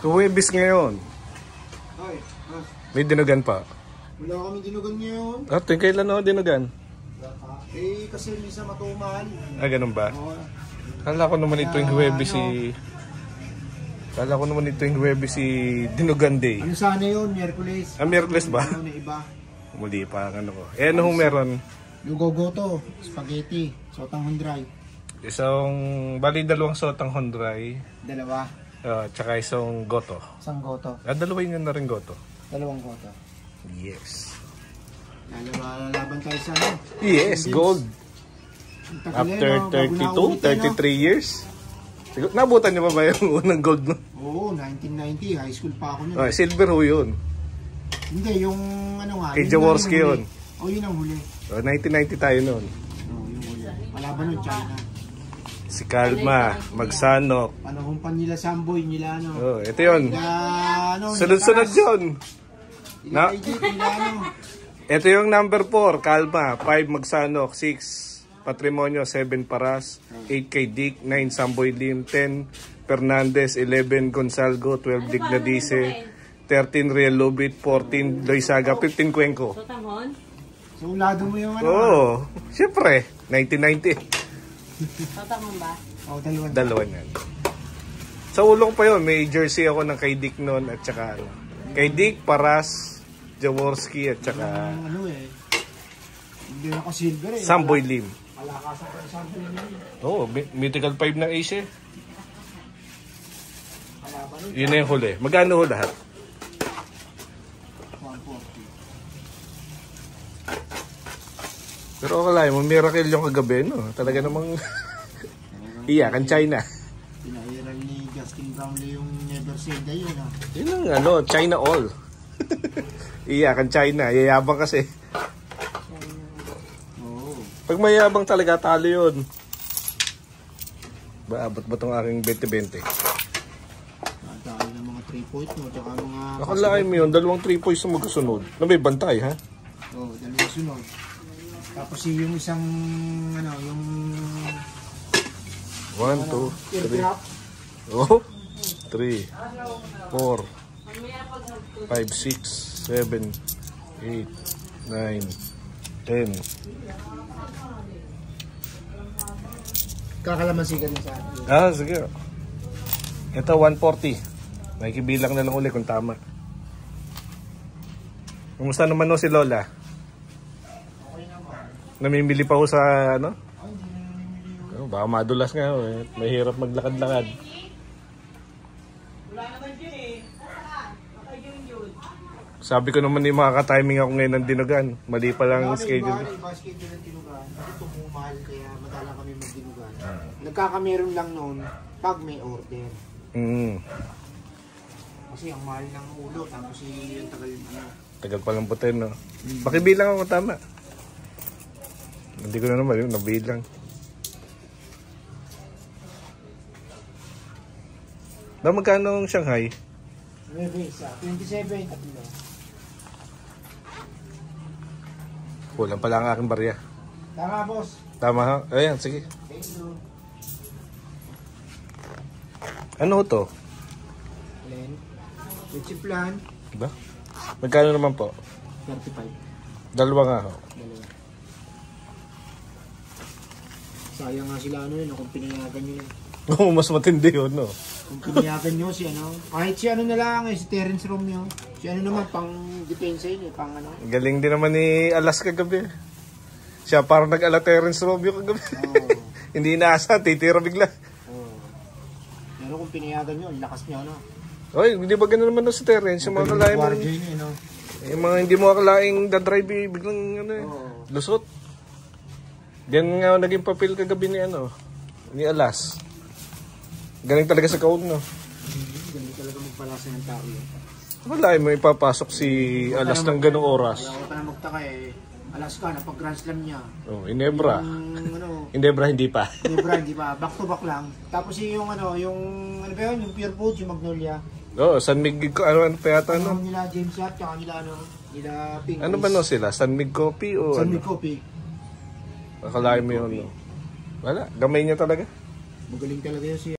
Huwebes ngayon. Ay, May dinugan pa. wala kami dinugan ngayon. Ah, tuwing kailan ako dinugan? Eh, kasi minsan matumal. Ah, ganun ba? Oo. Kala ko naman ito yung Huwebes Kala ko naman ito yung Huwebes Dinugan Day. Ano sana yun? Miyerkules. Ah, Miyerkules ba? Ano na iba? Muli pa ang ano ko. Eh, ano meron? Lugogoto, spaghetti, sotang hundray. Bali dalawang sotang honday. Dalawa. Tsaka isang goto. Isang goto. Ah, dalawa yun na rin goto. Dalawang goto. Yes. Lalaban tayo sa ano? Yes, gold. After 32, 33 years. Nabutan niyo pa ba yung unang gold no? Oo, 1990. High school pa ako nun. Ah, silver ho yun. Hindi, yung ano nga. Kay Jaworski yun. Oo, yun ang huli. 1990 tayo nun. Oo, yung huli. Malaban nun, China. Si Kalma, Magsanok. Panahon pa nila Samboy, nila ano. Oh, ito yun. Ano, Sunod-sunod yun. Nila Ejit, nila ano. Ito yung number 4, Kalma. 5, Magsanok. 6, Patrimonio. 7, Paras. 8, kay Dick. 9, Samboy Lim. 10, Fernandez. 11, Gonzalgo. 12, Dignadice. 13, Real Lubit. 14, Loizaga. 15, Cuenco. So, ulado mo yung ano. Oo, syempre. 1990. Tatamon ba? Oo, dalawa. Dalawa yan. Sa ulo ko pa yun, may jersey ako ng kay Dick noon at saka ano. Kay Dick, Paras, Jaworski at saka Ano eh. Hindi ako silver eh. Samboy Lim. Malakasan ko yung Samboy Lim. Oo, mythical 5 ng Ace eh. Yun na yung huli. Magkano ho lahat? 140. Pero akala mo, miracle yung kagabi, no? Talaga namang iyakan China. Pinairal ni Justin Brownlee yung Never Say Die yun, ha? Yun ang ano, China all. Iyakan China, yayabang kasi. Oo. Pag mayabang talaga, talo yun. Abot ba itong aking 20-20? Dahil ng mga 3 points mo, tsaka mga... Akalain mo yun, dalawang 3 points na magkasunod. Na may bantay, ha? Oo, dalawang sunod. Tapos yung isang, ano, yung... 1, 2, 3. Airdrop. Oh, 3, 4, 5, 6, 7, 8, 9, 10. Kakalamansi ka din sa atin. Ah, sige. Ito, 140. Nakikibilang na lang uli kung tama. Kumusta naman no si Lola? Okay naman. Namimili pa ho sa ano? Ay, hindi na namimili. Oh, baka madulas nga ho eh. Mahirap maglakad-lakad. Wala naman dyan eh. Baka yun. Sabi ko naman yung makaka-timing ako ngayon ng dinugan. Mali pa lang ang schedule. Iba schedule ng dinugan. Ito mahal kaya madala kami magdinugan. Nagkakameron lang noon pag may order. Kasi ang mahal ng ulo tapos yung tagal ano. Tagal pa lang putin, no? Pakibilang ako tama. Hindi ko na naman yun, nabilang. Na magkano ang Shanghai? May visa, 27, tatlo. Kulang pala ang aking barya. Tama, boss. Tama ha? Ayan, sige. Thank you. Ano to? Len. Richie plan. Diba? Magkano naman po? 35. Dalawa nga ho. Dalawa. Sayang nga sila ano yun, kung pinayagan nyo yun. Oo, mas matindi yun, no? Kung pinayagan nyo si ano, kahit si ano na lang eh, si Terence Romeo. Si ano naman, pang depensa yun eh, pang ano. Galing din naman ni Alas kagabi. Siya parang nag-ala Terence Romeo kagabi. Oo. Hindi inaasa, titira bigla. Oo. Pero kung pinayagan nyo, lakas nyo ano. Oy, hindi ba ganun naman no si Terence? Yung mga kalaing mo, no? yung mga hindi mo akalaing dadrive biglang ano eh, lusot. Diyan nga naging papel kagabi ni ano, ni Alas. Galing talaga sa kaon, no? Galing talaga magpalasa ng tao yun. Wala mo ipapasok si Alas ng ganung oras. Kaya ako pa na magtaka eh. Alas ka, napag Grand Slam niya. Oh, Inebra. Ano, Inebra hindi pa. Inebra, hindi pa. Back to back lang. Tapos yung ano ba yun? Yung Pure Food, yung Magnolia. Oh, San Mig ko ano pa yata no? Nila James Yap, tsaka nila ano, nila Pink. Ano ba no sila? San Mig Coffee o San ano? Mig Coffee. Akalain mo yun, no? Wala, gamay niya talaga. Magaling talaga yun si